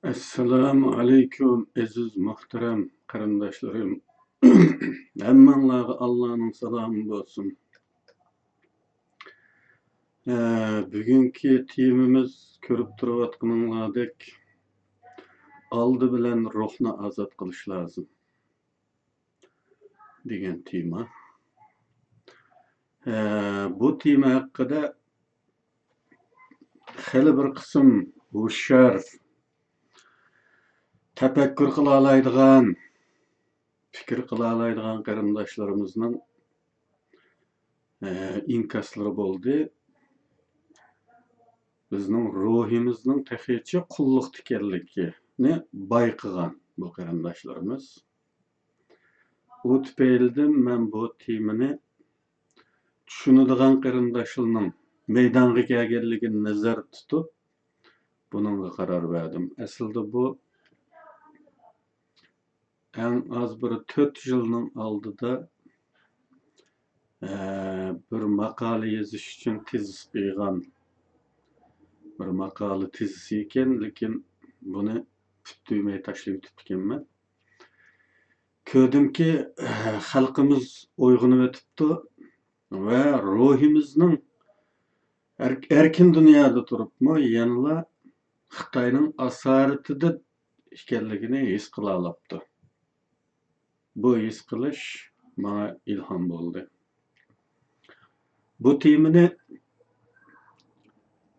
Assalamu alaykum aziz muhtaram qarindoshlarım. Hammanglarga Allohning salomi bo'lsin. Bugungi temamiz ko'rib turayotganinglardek oldi bilan ruhni ozod qilish lozim degan tema. Bu tema haqida hali bir qism hushyor tafakkur qila oladigan, fikr qila oladigan qarindoshlarimizning inkaslari bo'ldi. Bizning ruhimizning tehicha qulluq ekanligini bayqagan bu qarindoshlarimiz. O tufaylidan men bu temani tushunadigan qarindoshlarning maydonga kelganligini nazar tutib, bunga qaror verdim. Aslida bu en az bir 4 yılның oldida bir maqala yozish uchun tezis qilgan bir maqala tezisi ekan, lekin buni tutmay tashlab ketganman. Ko'rdimki, xalqimiz uyg'onib o'tibdi va ruhimizning erkin dunyoda turibmi, yanada Xitoyning asoratida ekanligini his qila olibdi. Bu his qilish bana ilhom bo'ldi. Bu temani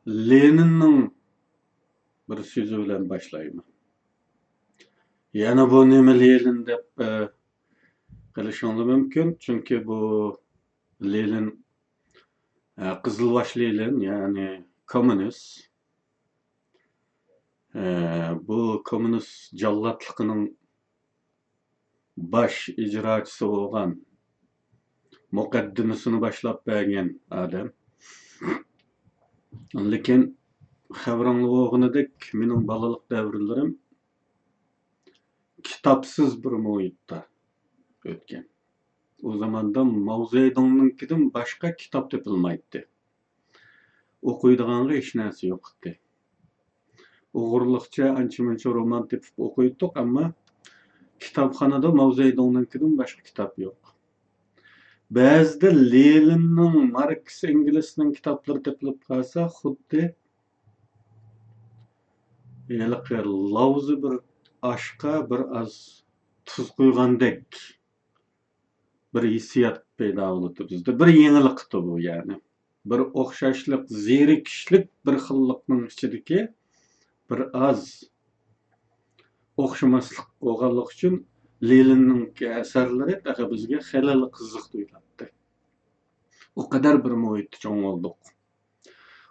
Leninning bir so'zi bilan boshlayman. Yana bu nima Lenin deb qilishinglar mumkin, chunki bu Lenin qizilbosh Lenin, ya'ni kommunist. Bu kommunist jallatligining baş icraçısı bo'lgan, muqaddimasini boshlab bergan odam. Lekin xabaringlar bo'lganidek, mening balalik davrlarim kitapsız bir muhitda o'tgan. O zamanda Mao Zedong'ninkidan başka kitap topilmaydi. O'qiydiganga hech narsa yo'q edi. O'g'irliqcha ancha-muncha roman topib o'qiydik, ammo kitapxonada Mao Zedong'ninkidan başka kitap yo'q. Ba'zida Leninning, Marx, Engelsning kitoblari topilib qolsa, xuddi lavzi bir aşka bir az tuz qo'ygandek bir hissiyat paydo bo'ldi bizda. Bir yangilikdi bu, yani. Bir o'xshashlik, zerikishlik bir xillikning ichidagi bir az o'xshamaslik bo'lganligi uchun Leninning asarlari taqa bizga xalal qiziq tuyuladi. O kadar bir muhitda cho'ng bo'ldik.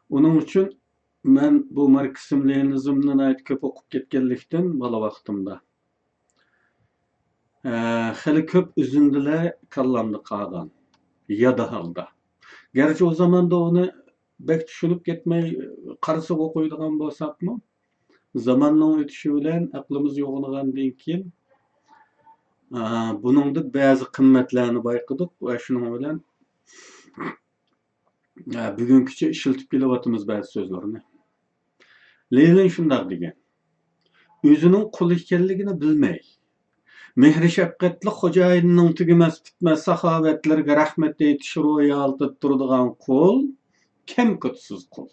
Uning uchun men bu Marksizm Leninizmni ko'p o'qib ketganlikdan bola vaqtimda hali ko'p uzundilar kallamda qolgan, yada holda. Gerçi o zamanda onu bek tushunib ketmay qarsak o'qiydigan bo'lsakmi, zamonning o'tishi bilan aqlimiz yo'g'ongandan keyin buningda ba'zi qimmatlarni bayqadik va shuning bilan bugungacha ishiltib kelyapmiz ba'zi so'zlarni. Lenin shunday degan: o'zining qul ekanligini bilmay, mehri shafqatli xo'jayinining tugamas bitmas saxovatlarga rahmat aytish ro'yi oltib turadigan qul kim kutsiz qul.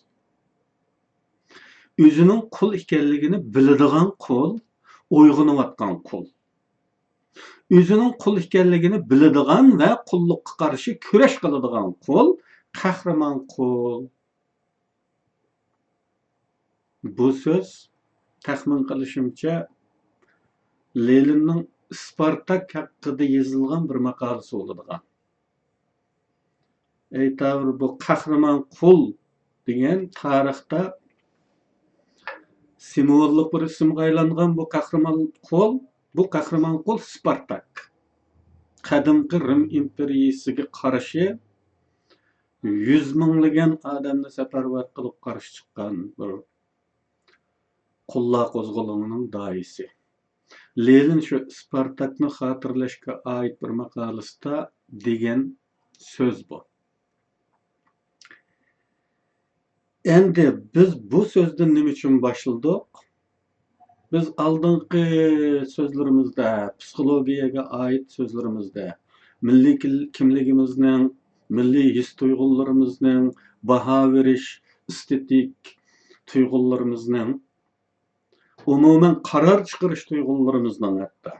O'zining qul ekanligini biladigan qul, uyg'onayotgan qul. O'zining qul ekanligini biladigan va qulluqqa qarshi kurash qiladigan qul qahramon qul. Bu so'z taxmin qilishimcha Leninning Spartak haqida yozilgan bir maqolasi bo'ladigan. Aytavr, bu qahramon qul degan tarixda simvollik bir ismga aylangan bu qahramon qul Spartak. Qadimgi Rim imperiyasiga qarshi 100 minglagan odamni safarbar qilib qarshi chiqqan bir qullar qo'zg'olonining doisi. Lenin şu Spartakni xotirlashga oid bir maqolasida degan so'z bu. Endi biz bu so'zdan nima uchun boshladik? Biz aldınqı sözlerimizde, psixologiyaga ait sözlerimizde, milliy kimligimizning, milliy his-tuyg'ularimizning, baho berish, estetik tuyg'ularimizning, umuman qaror chiqarish tuyg'ularimizning hatto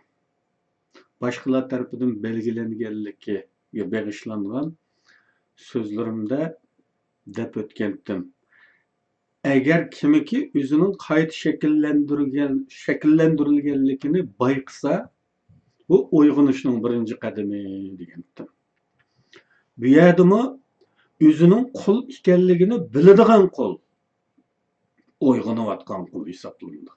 boshqalar tarafidan belgilanganligiga bag'ishlangan so'zlarimda deb o'tgandim. Agar kimiki o'zining qayta shakllantirilganligini bayqasa, bu uyg'onishning birinchi qadami degandim. Bu yerdami o'zining qul ekanligini biladigan qul uyg'onayotgan qul hisoblanadi.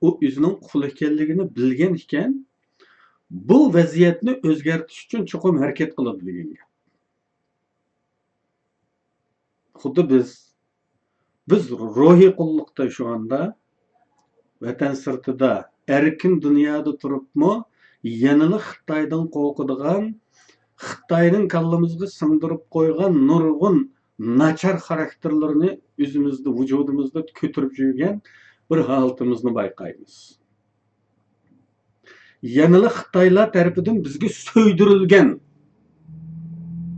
U o'zining qul ekanligini bilgan ekan, bu vaziyatni o'zgartirish uchun chuqur harakat qiladi degan gap. Xuddi biz ruhiy qulluqda şu anda vatan sirtida erkin dunyoda turibmi, yanılı Xitoydan qo'rqadigan, Xitoyning kallamizga singdirib qo'ygan nurg'un nachar xarakterlarini o'zimizda, vujudimizda ko'tarib yurgan bir holatimizni bayqaymiz. Yanılı Xitoylar tarafidan bizga so'ydirilgan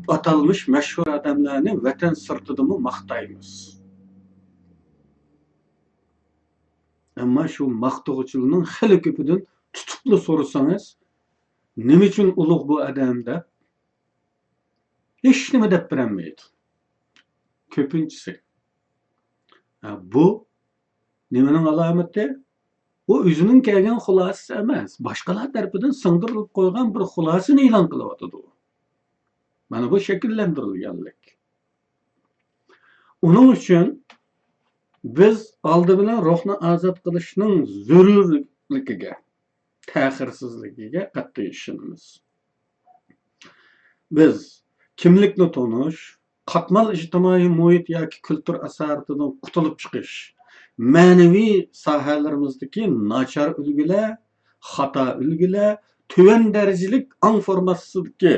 atalmış mashhur odamlarni vatan sirtidami maqtaymiz. Ama şu maqtug'uchilikning xili ko'pidan tutuqli so'rasangiz, nima uchun ulug' bu odam deb hech nima deb berolmaydi. Ko'pinchisi. Bu nimaning alomati? O o'zining kelgan xulosasi emas, boshqalar tarafidan singdirilib qo'ygan bir xulosani e'lon qilyapti u. Mana bu shakllantirilganlik. Uning uchun biz oldi bilan ruhni ozod qilishning zarurligiga, ta'xirsizligiga qat'iy ishonamiz. Biz kimlikni tonish, qatmal ijtimoiy muhit yoki kultur asaratidan qutulib chiqish, ma'naviy sohalarimizdagi nachar ulgular, xato ulgular, tuvan darajalik ong formasidagi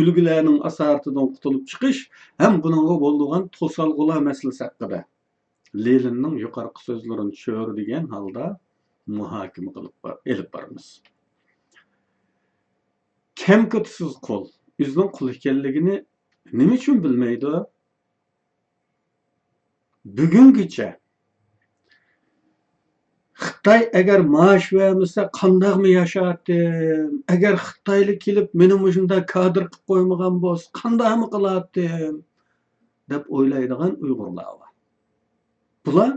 ulgularning asaratidan qutulib chiqish ham buningga bo'lgan to'salg'ular masalasi haqida Leninning yuqorqi so'zlarini sho'r degan holda muhokama qilib boramiz. Kim kutsiz qul, o'zining qul ekanligini nima uchun bilmaydi? Bugungacha Xitoy agar maosh vermasa qandaqmi yashardim? Agar Xitoylik kelib meni shunday kadr qilib qo'ymagan bo'lsa, qandaqmi qilardim? deb o'ylaydigan Uyg'urlar bor. Bular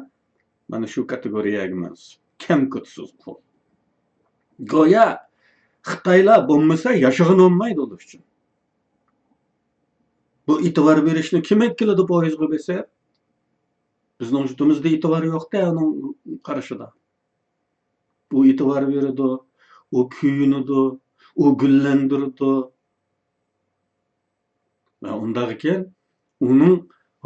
mana shu kategoriyaga mansub. Kim kutsiz qul. Go'yo Xitoylar bo'lmasa yashag'in olmaydi ular uchun. Bu e'tibor berishni kim etkiladi poyizga bo'lsa? Bizning vujudimizda e'tibor yo'q-da, uning qarashida. Bu e'tibor beradi, u kuyunadi, u gullandiradi. Va undan keyin uning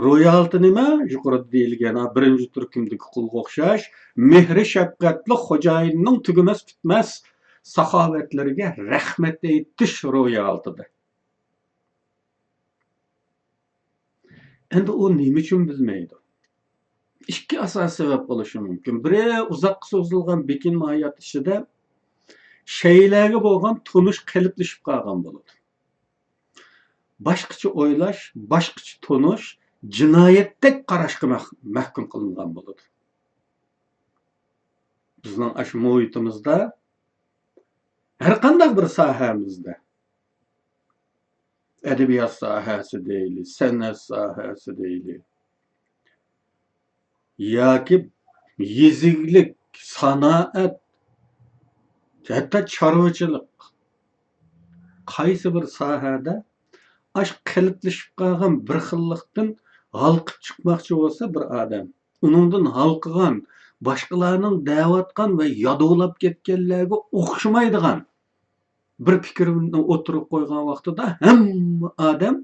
ro'yalti nima? Yuqorida deyilgan birinchi turkumdagi qulga o'xshash mehri shafqatli xo'jayinning tugamas bitmas saxovatlariga rahmat aytish ro'yaltidir. Endi u nima uchun bilmaydi? İki asas sebep bo'lishi mumkin. Biri uzoq so'zilgan bekinma hayot ishida shaylarga bo'lgan tunish qiliplashib qolgan bo'ladi. Boshqacha o'ylash, boshqacha tunish jinoyatdek qarashga mahkum qilingan bo'ladi. Bizning shu muhitimizda har qanday bir sohamizda adabiyot sohasi deylik, san'at sohasi deylik, yoki yeziklik, sanoat, hatto chorvachilik, qaysi bir sohada ash qiliplashib qolgan bir xillikdan g'alqib chiqmoqchi bo'lsa bir odam, uningdan halqigan, boshqalarning da'vatgan va yodolab ketganlarga o'xshamaydigan bir fikrni o'tirib qo'ygan vaqtida hamma odam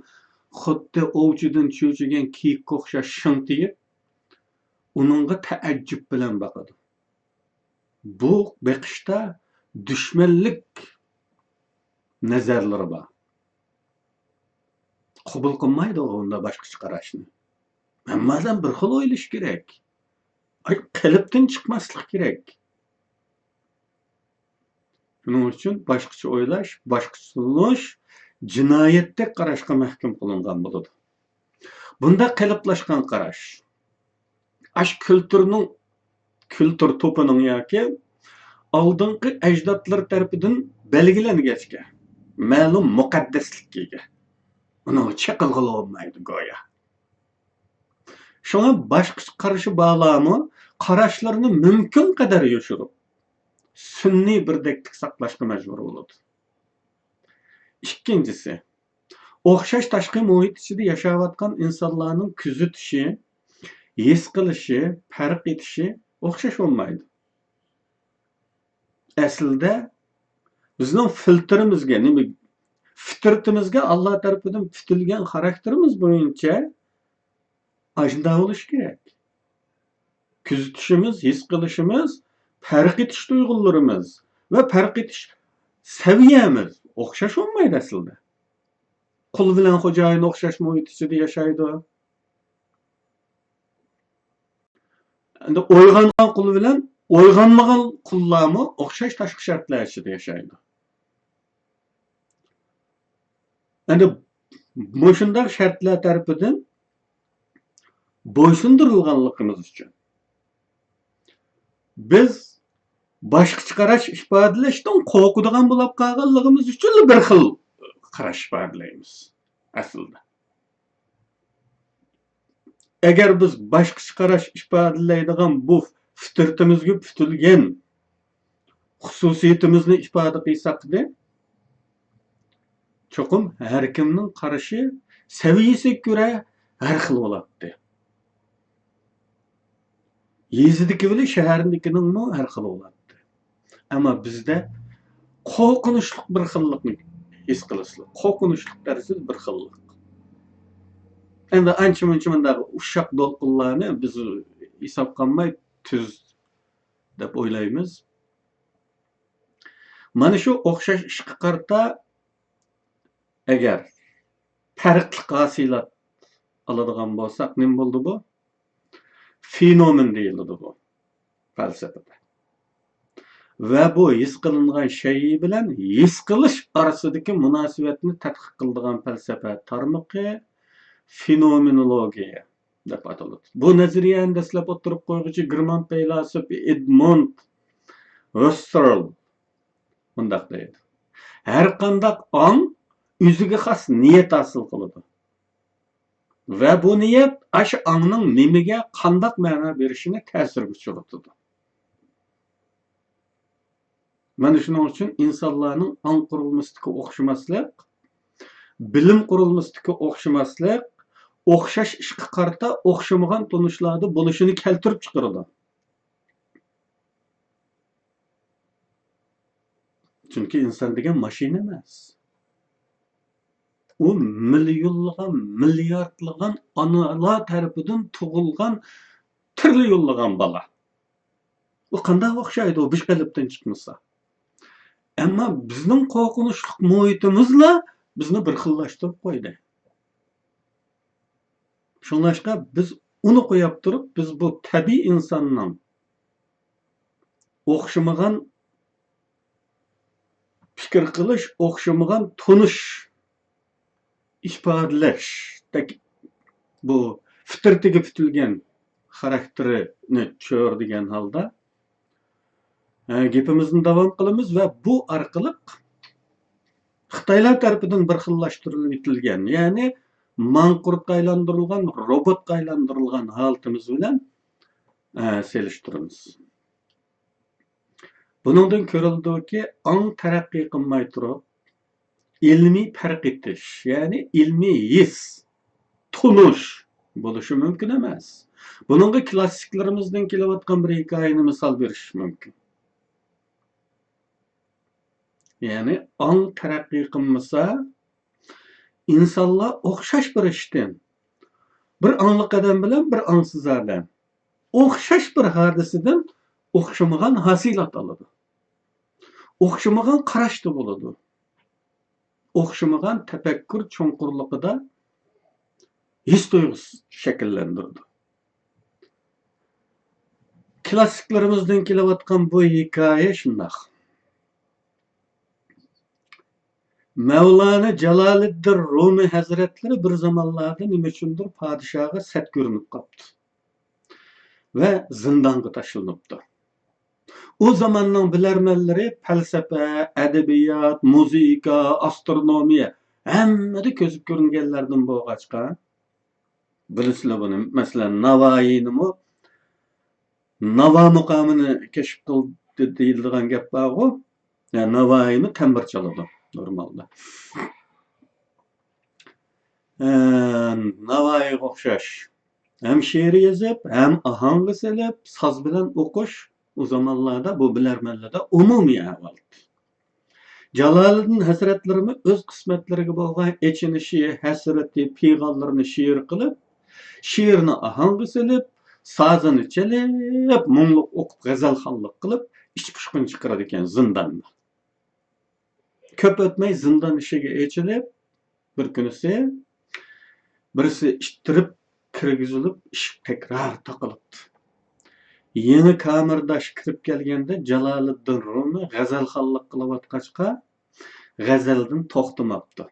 xuddi ovchidan cho'chigan kiyikka o'xshash shimtiyib uningga taajjub bilan boqadi. Bu beqishda dushmanlik nazarlari bor. Qabul qilmaydi unda boshqacha qarashni. Hammadan bir xil o'ylash kerak. Qalbdan chiqmaslik kerak. Shuning uchun boshqacha o'ylash, boshqacha tushunish jinoyatdek qarashga mahkum qilingan bo'ladi. Bunda qalblashgan qarash kültür topuning yoki oldingi ajdodlar tarafidan belgilangancha ma'lum muqaddaslikka ega. Uni chaqilg'ili olmaydi go'yo. Şuna başqacha qarashi bağlamı qarashlarini mumkin qadar yoshirib, sunniy birdeklik saqlashga majbur bo'ladi. Ikkinchisi, o'xshash tashqi muhit ichida yashayotgan insonlarning kuzatishi, his qilishi, farq etishi o'xshash bo'lmaydi. Aslida bizning filtrimizga, fitratimizga Alloh tarafidan tutilgan xarakterimiz bo'yicha ajda bo'lish kerak. Kuzatishimiz, his qilishimiz, farq etish tuyg'ularimiz va farq etish saviyamiz o'xshash olmaydi aslida. Qul bilan xo'jayin o'xshash muhit ichida yashaydi. Endi o'yg'ongan qul bilan o'yg'onmagan qullarmi o'xshash tashqi shartlar ichida yashaydi. Endi mushundaq shartlar tarafidan bo'ysundirilganligimiz uchun biz boshqacha qarash ifodalashdan qo'rqadigan bo'lib qolganligimiz uchun bir xil qarash ifodalaymiz aslida. Agar biz boshqacha qarash ifodalaydigan bu fitratimizga putilgan xususiyatimizni ifoda qilsak-da, cho'qim har kimning qarashi saviyasiga ko'ra har xil bo'ladi. Yezidiki bilan shaharnikining har xil bo'ladi. Ammo bizda qo'rqinchli bir xillikni his qilasizlar. Qo'rqinchli darajada bir xillik. Endi ancha-muncha bunday ushshaq do'lqinlarni biz hisob qilmay tuz deb o'ylaymiz. Mana shu o'xshash ishga qarta agar farqli hosilat oladigan bo'lsak, nima bo'ldi bu? Fenomen deyiladi bu falsafada. Va bu his qilingan shay bilan his qilish orasidagi munosabatni tadqiq qiladigan falsafa tarmoqi fenomenologiya deb ataladi. Bu nazariyani dastlab o'tirib qo'yuvchi German faylasuf Edmund Husserl bundaq deydi. Har qanday ong o'ziga xos niyat hosil qiladi. Va bu niyat ash ongning nimaga qanday ma'no berishini ta'sirga uchratadi. Mana shuning uchun insonlarning ong qurilmasidagi o'xshamaslik, bilim qurilmasidagi o'xshamaslik o'xshash ishga qarta o'xshamagan tunishlarda bo'lishini keltirib chiqaradi. Chunki inson degan mashina emas. U millionlagan, milliardlagan onalar tarafidan tug'ilgan, turli yo'llagan bola. U qanday o'xshaydi, u bir qalbdan chiqmasa. Ammo bizning qo'rqinchli muhitimizla bizni bir xillashtirib qo'ydi. Shunlashqa biz uni qo'yib turib, biz bu tabiiy insonning o'xshamagan fikr qilish, o'xshamagan tunish ifodalash bu fitratiga putilgan xarakterini cho'r degan holda gapimizni davom qilamiz va bu orqali Xitoylar tarafidan bir xillashtirilib etilgan, ya'ni manqurtga aylantirilgan, robotga aylantirilgan holatimiz bilan selishtiramiz. Buningdan ko'rildiki, ong taraqqiy qilmay turib, ilmiy farq etish, ya'ni ilmiy his, tunish bo'lishi mumkin emas. Buningga klassiklarimizdan kelayotgan bir hikoyani misol berish mumkin. Ya'ni ong taraqqiy qilmasa, insonlar o'xshash bir ishdan, bir ongli odam bilan bir ongsiz odam o'xshash bir hodisadan o'xshamagan hasilat oladi. O'xshamagan qarashda bo'ladi. O'xshamagan tafakkur cho'nqurligida his tuyg'usi shakllantiradi. Klasiklerimizden kelavatkan bu hikaye şundaq. Mevlana Celaleddin Rumi Hazretleri bir zamanlarda nime üçündür padişaha set görünüp kaptı. Ve zindanga taşınıptı. O zamanın bilermelleri felsefe, edebiyat, muzika, astronomiya hemmede közüp görüngenlerden boğaçka. Bilisizler bunu. Mesela Navai'ni Nava mukamını keşif kıldı deyildiğin gep var o. Yani Navai'ni tembir çalıdı normalde. Navai'ye okşaş. Hem şiir yazıp, hem ahang selip, saz bilen okuş o zamanlarda bu bilermellerde umumi ahvaldı. Jalaliddin Hazretlerimi öz kısmetleriga bolgan echinişi, hasreti, piygallarini şiir kılıp, şiirini ahang selip, sazını çalıp, mumluk okup, gazalxanlık kılıp, iç puşkun çıkardı eken zindanda. Köp ötmey zindan işiga echilip, bir günüsi, birisi iştirip, kirgizilip, iş tekrar takılıptı. Yeni kamirdaş kirip gelgende Jalaliddin Rumi gazalxanlık kılıvatkaçka, gazaldan toxtamaptı.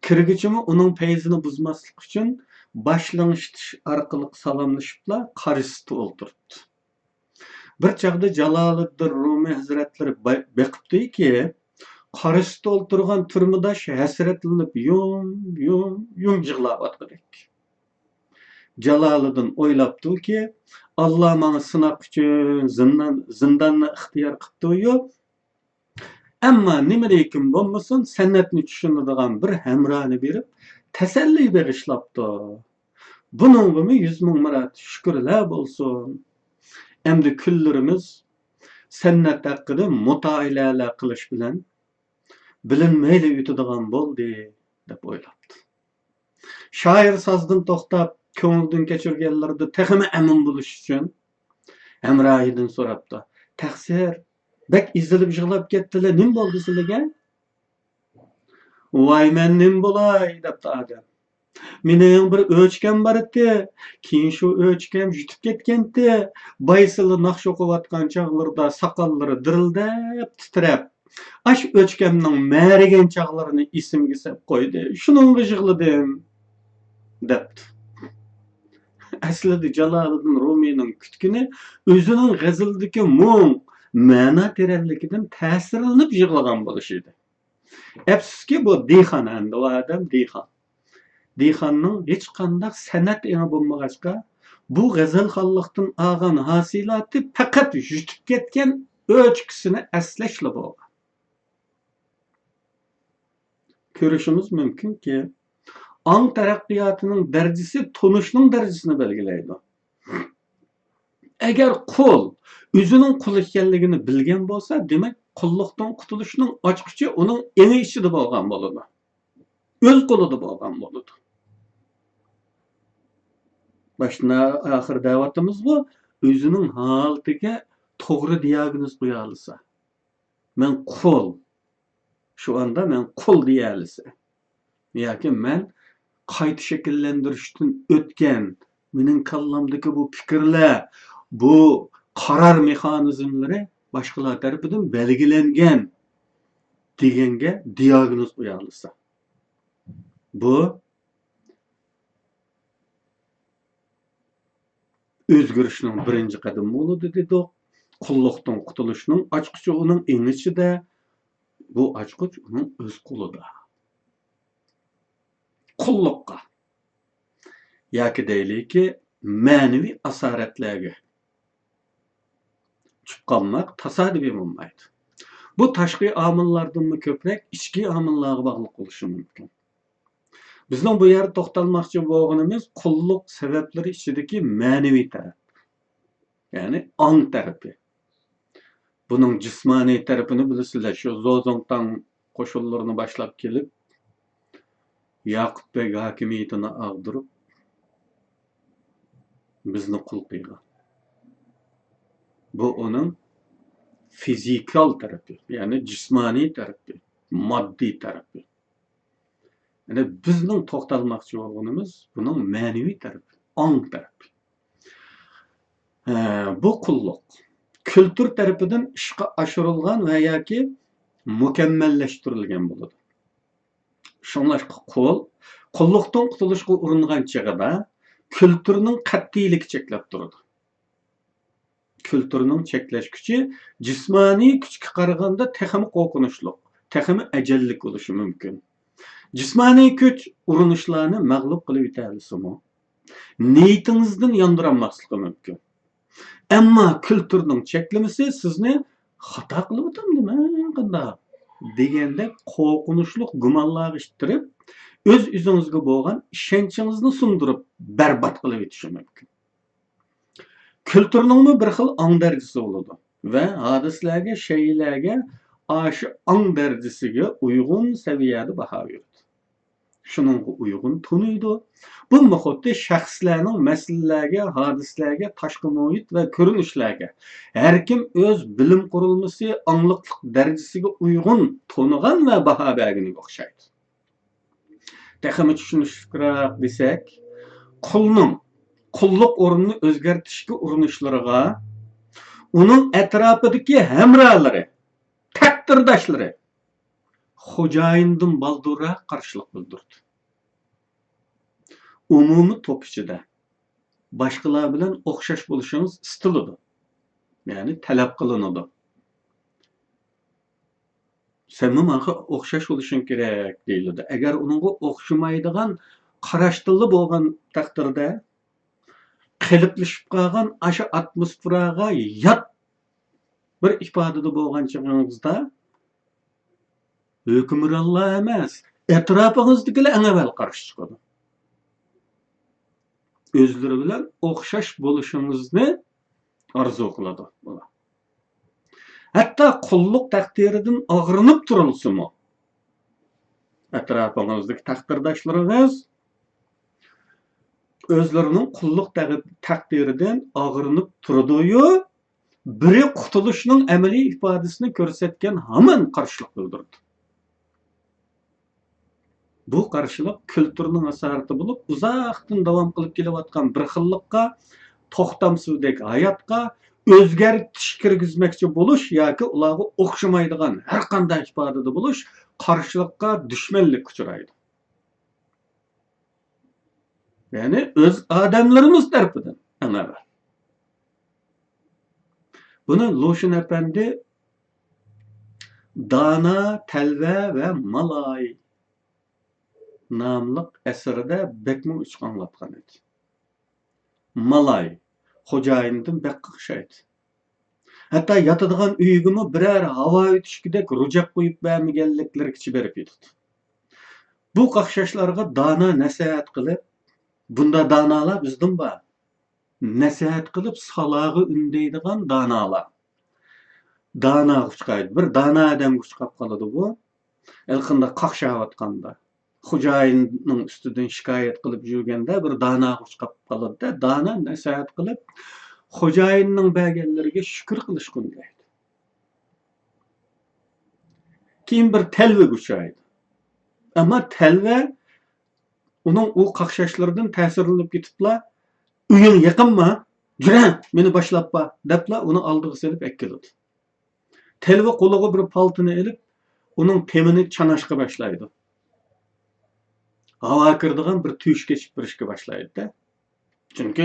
Kirgichimi onun peyzini buzmaslık için başlangıç arkalık salamlaşıpla karıştı oldurdu. Bir çağda Jalaliddin Rumi Hazretleri bekipti ki, karıştı oldurgan türmüdaş hasretlenip yum yığılavatırdı. Jalaliddin oylaptı ki, Allah bana sınak için zindanını ihtiyar kıptı. Amma nimelekin bolmasın, sennetini düşünüdüğün bir hemrani berip, teselli berişlaptı. Bunun gibi 100 000 marat şükürler bolsun. Emdi küllerimiz sennet hakkında mutaileler kılış bilen, bilinmeyle ütüdüğün boldi, dep oylaptı. Şair sazdan toxtap, köngülden geçirgenlerde tehime emin buluş için, hemrahidin soraptı. Taksir, bek izilip yığılap ketdiler, nim boldu sizlarga? Vay men nim bolay depdi adam. Mening bir o'chkam bar edi. Keyin shu o'chkam yutib ketgandi. Baysili naqsh o'qiyotgan chog'larda soqollari dirildab, titrab, ash o'chkamning ma'rigan chog'larini esimga solib qo'ydi. Shuningga yig'ladim, depdi. Aslida Jaloliddin Rumining kutkini o'zining g'azaldagi mung ma'no teranligidan ta'sirlanib yig'lagan bo'lishi edi. Afsuski bu Dixon endi o adam Dixon. Dixonning hech qanday san'at eni bo'lmag'achqa, bu g'azalxonlikdan olgan hosilati faqat yutib ketgan o'chkisini aslashla bo'lgan. Ko'rishimiz mumkinki, ong taraqqiyotining darajasi tunishning darajasini belgilaydi. Agar qul o'zining qul ekanligini bilgan bo'lsa, demak qulluqdan qutulishning ochqichi uning eni ichida bo'lgan bo'ladi. O'z qo'lida bo'lgan bo'ladi. Başına ahir davatımız bu, özünün halatiga to'g'ri diagnoz qo'ya olsa. Men qul. Şu anda men qul deya olsa. Yoki men qayta shakllantirishdan o'tgan, mening kallamdagi bu fikrlar, bu qarar mexanizmlari boshqalar tarafidan belgilangan deganga diagnoz qo'ya olsa. Bu özgürüşünün birinci qadamı oldu dedik. Qulluqdan qutuluşunun açqıcı onun eniçide, bu açqıç onun öz quluda. Qulluqqa. Yoki deylik ki, ma'naviy asoratlarga chiqqanmak tasodifiy bo'lmaydi. Bu tashqi omillardan ko'proq ichki omillarga bog'liq bo'lishi mumkin. Bizning bu yerda to'xtalmoqchi bo'lganimiz qulluq sabablari ichidagi ma'naviy taraf. Ya'ni ong tarafi. Bunun jismoniy tarafini bilasizlar, shu Zozongtan qo'shinlarini boshlab kelib, Yoqubbek hokimiyatini ag'dirib, bizni qul qilgan. Bu onun fizikal tarafı, ya'ni jismoniy tarafi, moddiy tarafi. Yani bizning to'xtalmoqchi bo'lganimiz buning ma'naviy tarafi, ong tarafi. Bu qulluq kültür tarafidan ishga oshirilgan va yoki mukammallashtirilgan bo'ladi. Şunlaşqa qulluqdan qutulishga uringan chig'ida kültürning qat'iyligi cheklab turadi. Kültürning cheklash kuchi jismoniy kuchga qaraganda texmi qo'rqinchli, texmi ajallik bo'lishi mumkin. Jismoniy kuch urinishlarni mag'lub qilib yetalisimi, niyatingizdan yondiranmasligi mumkin. Ammo kültürning cheklamasi sizni xato qilib o'tamdimi, qanday deganda qo'rqinchli gumonlarga ishtirib, o'z-o'zingizga bo'lgan ishonchingizni sundirib barbod qilib o'tishi mumkin. Kültürning bir xil ong darajasi bo'ladi va hodisalarga, shaylarga aşı ong darajasiga uyg'un saviyada baho beradi. Shuningga uyg'un tunuydi. Bu muhitda shaxslarning masalalarga, hodisalarga, tashqi muhit va ko'rinishlarga har kim o'z bilim qurilmasi, angliqlik darajasiga uyg'un tunigan va baho berganiga o'xshaydi. Texmi tushunishliroq desak, qulluq o'rnini o'zgartirishga urinishlariga uning atrofidagi hamrohlari, taqdirdoshlari xo'jayindan baldurroq qarshilik bildirdi. Umumiy to'p ichida boshqalar bilan o'xshash bo'lishingiz istiladi. Ya'ni talab qilinadi. Sen menga o'xshash bo'lishing kerak deyiladi. Agar uningga o'xshamaydigan qarashtilli bo'lgan taqdirda qiliplashib qolgan asha atmosferaga yot bir ifodada bo'lgan chog'ingizda hukmronlar emas, atrofingizdagilar eng avval qarshi chiqadi. O'zlari bilan o'xshash bo'lishingizni orzu qiladi. Hatto qulluq taqdiridan og'rinib turilsimi, atrofingizdagi taqdirdoshlaringiz o'zlarining qulluq taqdiridan og'rinib turdi-yu, biri qutulishning amaliy ifodasini ko'rsatgan hamon qarshilik bildirdi. Bu qarshilik kültürning asarati bo'lib, uzoqdan davom qilib kelayotgan bir xillikqa, to'xtamsizlik hayotga o'zgartish kirgizmoqchi bo'lish yoki ularga o'xshamaydigan har qanday ifodada bo'lish qarshilikqa, dushmanlikka uchraydi. Ya'ni o'z odamlarimiz tarafidan ana. Buni Lushin Efendi Dana, Telva va Malay namlıq əsərdə bəkmə üç anlatqan edi. Malay, xo'jayindan bək qıqşaydı. Hatta yatıdığan üyügümü birer hava ötüşkidek rucaq qoyub bərmigənlikləri kiçi berib yetdi. Bu qaqşaşlarga dana nəsihət qilib, bunda danalar bizdən var. Nəsihət qilib salağı ündeydigan danalar. Dana uçqaydı. Bir dana adam uçqap qaladı bu. Elqında qaqşayatqanda. Xo'jayinning ustidan shikoyat qilib yurganda bir dana uçqap qaladı. Dana nasihat qilib xo'jayinning berganlariga shukr qilishgan deydi. Keyin bir telva uçaydı. Ama telva uning u qaqshashlaridan ta'sirlanib ketibla, uying yaqinmi? Jura, meni boshlabpa debla uni oldiga selib ekkiladi. Telva qo'liga bir paltini elib, uning temini chanashga boshlaydi. Hava kirdigan bir tüyüş geçip birishga boshlaydi-da. Chunki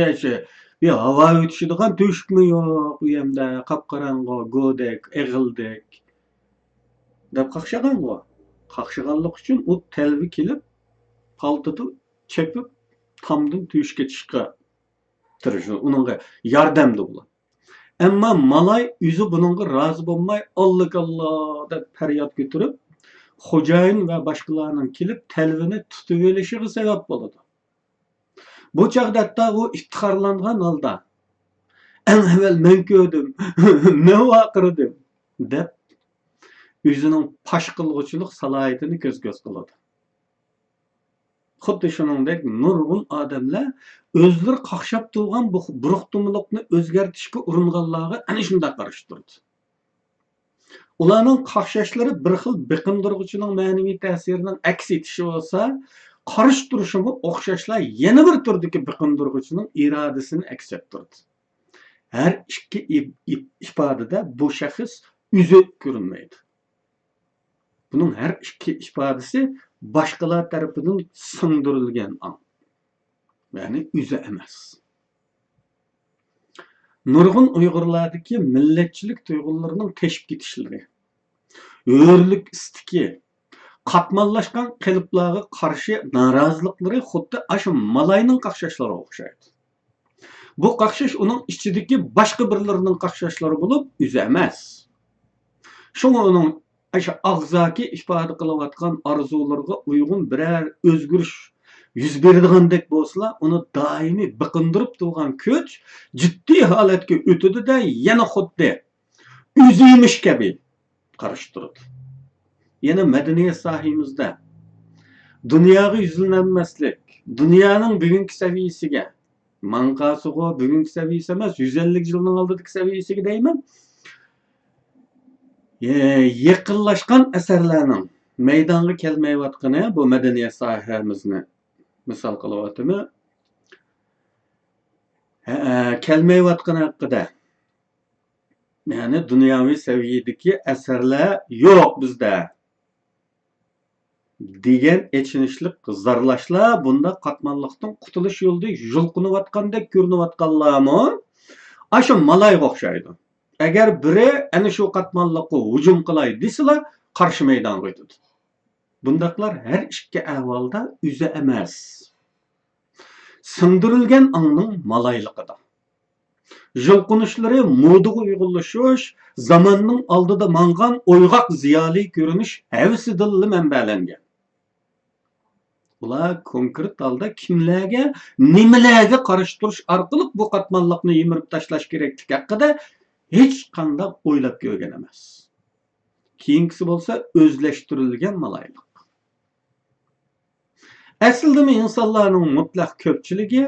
bir havo o'tishadigan tüyüşmi yo'q, u yerda qop-qorong'i, go'dek, eg'ildek deb qaqshagan-ku. Qaqshaganlik uchun u telvi kelib, paltini chepib, tomdan tüyüşga chiqishga tirishdi. Uningga yordamda bo'ladi. Ammo Malay o'zi buningga rozi bo'lmay, "Alloh" deb faryod ko'tarib, xo'jayin va boshqalarning kelib telvini tutib olishiga sabab bo'ladi. Bu chaqda hatto u iftixorlangan holda "Eng avval men ko'rdim, men vaqirdim" deb o'zining fosh qilg'uchilik salohiyatini ko'z qiladi. Xuddi shuningdek nurg'un odamlar o'zlari qaqshab turgan bu buruqtumliqni o'zgartirishga uringanlarga ana shunday qarshi turdi. Ularning qaqshashlari bir xil biqindirg'uchining ma'naviy ta'sirining aks etishi bo'lsa, qarshi turishimi o'xshashlar yana bir turdagi biqindirg'uchining irodasini aks ettirdi. Her iki ifadede bu şahıs yüzü görünmeydi. Bunun her iki ifadesi başkalar tarafından sındırılgan an. Yani yüzü emas. Nurgun Uygurlardaki milletçilik duygularının teşvik etişleri, örlük istiki, katmanlaşkan kalıplarga karşı narazılıkları xuddi aşı malayning qaqshashlari o'xshaydi. Bu qaqshash uning ichidagi boshqa birlarining qaqshashlari bo'lib, o'zi emas. Shunga uning aşı og'zaki ifoda qilayotgan orzularga uyg'un biror o'zgarish yuz beradigandak bo'lsa, uni doimiy biqindirib turgan kuch jiddiy holatga o'tadi-da, yana xuddi o'ziymish kabi qarash turadi. Yana madaniyat sohamizda dunyoga yuzlanmaslik, dunyoning bugungi saviyasiga, manqasiga bugungi saviyasi emas, 150 yilning oldidagi saviyasiga deyman, yaqinlashgan asarlarning maydonga kelmayotgani bu madaniyat sohamizni misol qilyaptimi? Kelmayotgani haqida. Yani dunyoviy saviyadagi asarlar yo'q bizda degan echinishlik zarlashlar bunda qatmanliqdan qutulish yo'lida yulqinayotgandek ko'rinayotganlarmi? Ashu malayga o'xshaydi. Agar biri ana shu qatmanliqqa hujum qilay desalar, qarshi maydonga o'tadi. Bundaqlar har ikki ahvolda o'zi emas. Singdirilgan ongning malayligida. Yulqinishlari modaga uyg'unlashish, zamonning oldida mangan o'yg'oq ziyoli ko'rinish havsidan manbalangan. Ular konkret holda kimlarga, nimalarga qarshi turish orqali bu qatmanliqni yimirib tashlash kerakligi haqida hech qanday o'ylab ko'rgan emas. Keyingisi bo'lsa o'zlashtirilgan malaylik. Aslida insonlarning mutlaq ko'pchiligi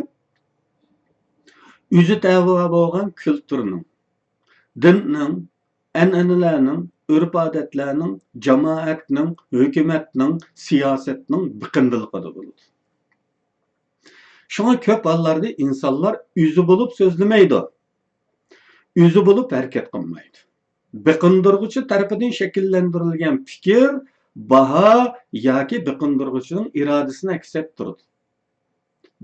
o'zi tava bo'lgan kulturning, dinning, an'analarning, urf-odatlarning, jamoatning, hukumatning, siyosatning biqindiligida bo'ladi. Shunga ko'p hollarda insonlar o'zi bo'lib so'zlamaydi. O'zi bo'lib harakat qilmaydi. Biqindirg'uchi tarafidan shakllantirilgan fikr, baho yoki biqindirg'uchining irodasini aks ettiradi.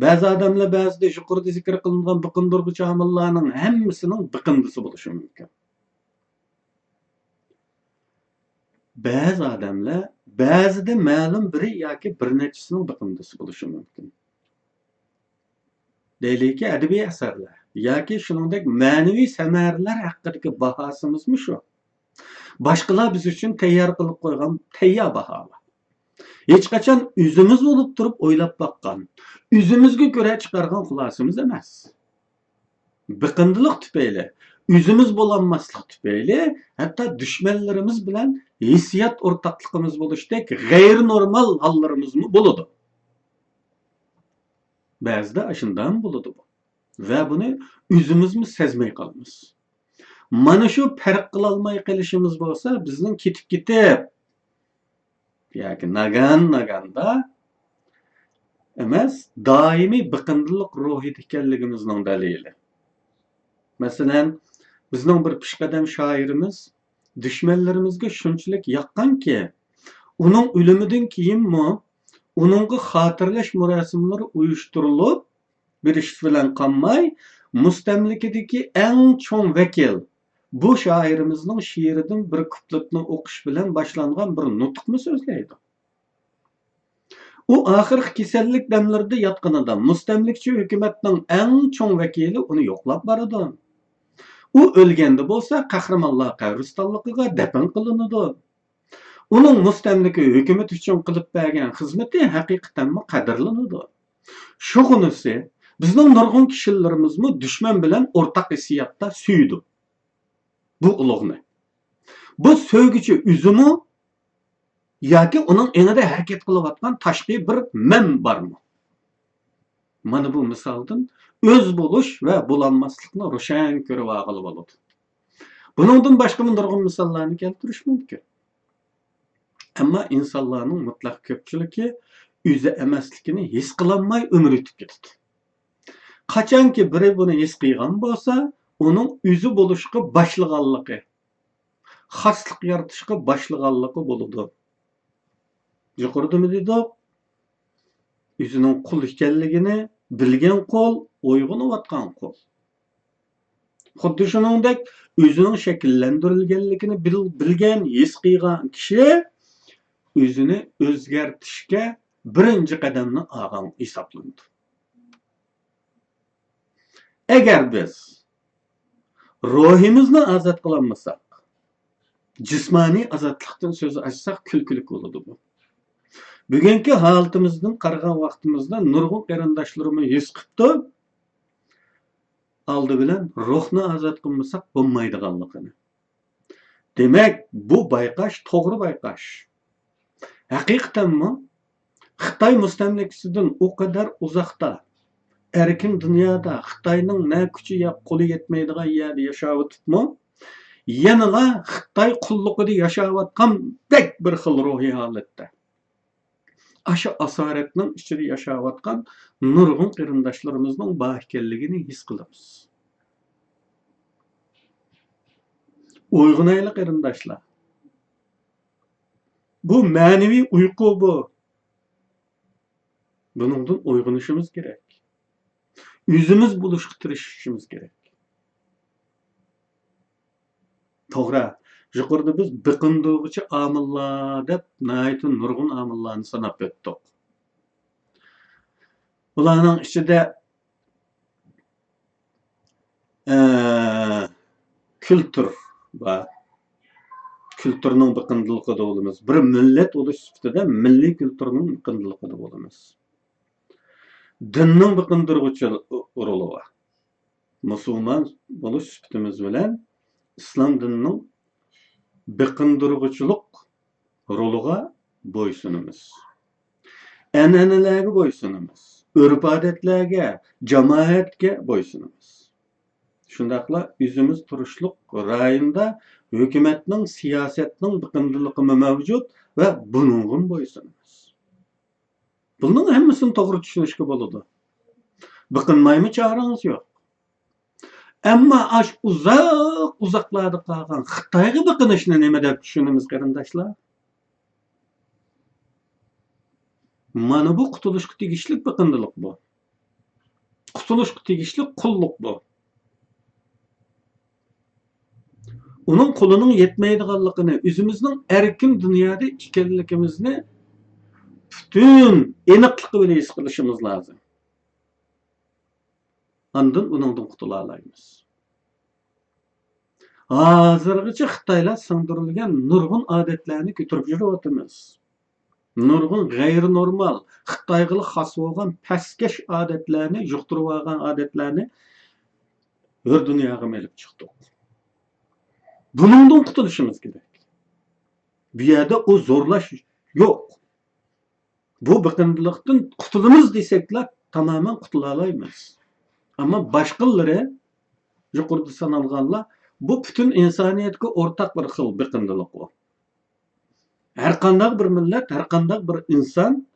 Ba'zi odamlar ba'zida yuqorida zikr qilingan biqindirg'uchi omillarning hammasining biqindisi bo'lishi mumkin. Ba'zi odamlar ba'zida ma'lum biri yoki bir nechasining biqindisi bo'lishi mumkin. Deylikki adabiy asarlar yoki shuningdek ma'naviy samaralar haqidagi bahosimizmi shu? Boshqalar biz uchun tayyor qilib qo'ygan tayyor baholar. Hech qachon o'zimiz bo'lib turib o'ylab boqqan, o'zimizga ko'ra chiqargan xulosamiz emas. Biqindilik tufayli, o'zimiz bo'lolmaslik tufayli, hatto dushmanlarimiz bilan hissiyot o'rtoqligimiz bo'lishdek g'ayrinormal hollarimiz bo'ladi. Ba'zida shundan bo'ladi bu. Va buni o'zimizmi sezmay qolamiz. Mana shu farq qila olmay qolishimiz bo'lsa, bizning ketib yoki naganda emas, doimiy biqindilik ruhida ekanligimizning dalili. Masalan, bizning bir pishqadam shoirimiz dushmanlarimizga shunchalik yoqqanki, uning o'limidan keyinmi uningga xotirlash marosimlari uyushtirilib, bir ish bilan qolmay, mustamlikadagi eng cho'ng vakil bu shoirimizning she'ridan bir kupletni o'qish bilan boshlangan bir nutqni so'zlaydi. U oxirgi kasallik damlarida yotganida mustamlikchi hukumatning eng cho'ng vakili uni yo'qlab boradi. U o'lganda bo'lsa qahramonlar qabristonligiga dafn qilinadi. Uning mustamlika hukumat uchun qilib bergan xizmati haqiqatan qadrlanadi. Shug'unisi bizning nurg'un kishilarimizmi dushman bilan o'rtaq hissiyotda suydi. Bu ulug'ni. Bu so'yguchi o'zimi yoki uning enida harakat qilayotgan tashqi bir men bormi? Mana bu misoldan o'z bo'lish va bo'lolmaslikni ro'shan ko'rib olib bo'ladi. Buningdan boshqa nurg'un misollarni keltirish mumkin. Ammo insonlarning mutlaq ko'pchiligi o'zi emasligini his qilolmay umr o'tib ketadi. Qachonki biri buni his qilgan bo'lsa, onun özü boluşqa başlığanlığı, xaslıq yaratışqa başlığanlığı boludu. Yuqorida mı dedik? Özünün kul ekanligini bilgen kol, uyg'unayotgan kol. Xuddi shuningdek, o'zining shakllantirilganligini bilgan, his qilgan kishi o'zini o'zgartirishga birinchi qadamni olgan hisoblanadi. Agar biz ruhimizni ozod qilolmasak, jismoniy ozodlikdan so'z ochsak kulkilik bo'ladi bu. Bugungi holatimizdan qaragan vaqtimizda nurg'un qarindoshlarimiz his qilibdi. Aldı bilen ruhni ozod qilmasak bo'lmaydiganligini. Demak, bu bayqash to'g'ri bayqash. Haqiqatanmi? Xitoy mustamlikasidan o kadar uzoqda, erkin dunyoda Xitoyning na kuchi ya qo'li yetmaydigan yerda yashayotibmi? Yanada Xitoy qulluqida yashayotgan bek bir xil ruhiy holatda. Aşı asaretning ichida yashayotgan nurg'un qarindoshlarimizning bor ekanligini his qilamiz. Uyg'unayli qarindoshlar. Bu ma'naviy uyqu bu. Buningdan uyg'onishimiz kerak. O'zimiz bo'lishga tirishishimiz kerak. To'g'ri. Yuqorida biz biqindiruvchi omillar deb naytun nurg'un omillarni sanab o'tdik. Ularning ichida kültür va kültürning biqindiligida bo'lamiz. Bir millat bo'lish sifatida milliy kültürning biqindiligida bo'lamiz. Dinning biqindiruvchi roli bor. Musulmon bo'lish sifatimiz bilan islom dinining biqindiruvchilik roliga bo'ysunamiz. An'analarga bo'ysunamiz. Urf-odatlarga, jamoatga bo'ysunamiz. Shundaqla o'zimiz turishliq rayonda hukumatning, siyosatning biqindiligi mavjud va buningga bo'ysunamiz. Buning hammasini to'g'ri tushunishga bo'ladi. Biqinmaymi charangiz yo'q. Ammo ash uzoqlarda qolgan Xitoyga biqinishni nima deb tushunamiz qarindoshlar? Mana bu qutulishga tegishli biqindilik bu. Qutulishga tegishli qulluq bu. Onun qo'lining yetmaydiganligini, o'zimizning erkin dunyoda ekanligimizni butun aniqlik bilan his qilishimiz lozim. Ondan uningdan qutula olamiz. Hozirgacha Xitoylar singdirilgan nurg'un odatlarni ko'tarib yuryapmiz. Nurg'un g'ayrinormal, Xitoyga xos bo'lgan pastkash odatlarni, yuqtirib olgan odatlarni bir dunyoga elib chiqdik. Buningdan qutulishimiz kerak. Bu yerda o zo'rlash yo'q. Bu biqindilikdan qutulamiz desaklar tamamen qutula olamiz. Ama boshqalari yuqorida sanalganlar bu butun insoniyatga o'rtaq bir xil biqindilik bu. Har qanday bir millat, har qanday bir inson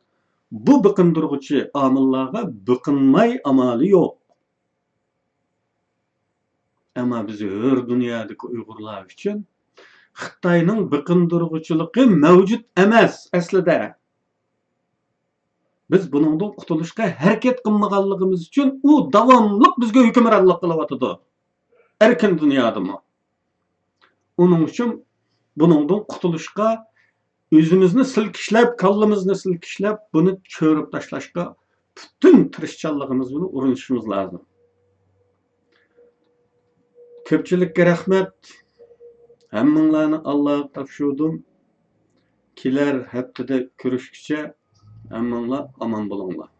bu biqindiruvchi omillarga biqinmay amali yo'q. Ama biz her dünyadaki Uygurlar için Xitoyning biqindiruvchiligi mavjud emas aslida. Biz buningdan qutulishga harakat qilmaganligimiz uchun u davomli bizga hukmronlik qilyapti. Erkin dunyodami? Uning uchun buningdan qutulishga o'zimizni silkishlab, kallamizni silkishlab, buni cho'rib tashlashga butun tirishchanligimiz bilan urinishimiz lozim. Köpçülükке rahmet. Hammanglarni Allohga topshirdim. Kelar haftada ko'rishguncha hammanglar omon bo'linglar.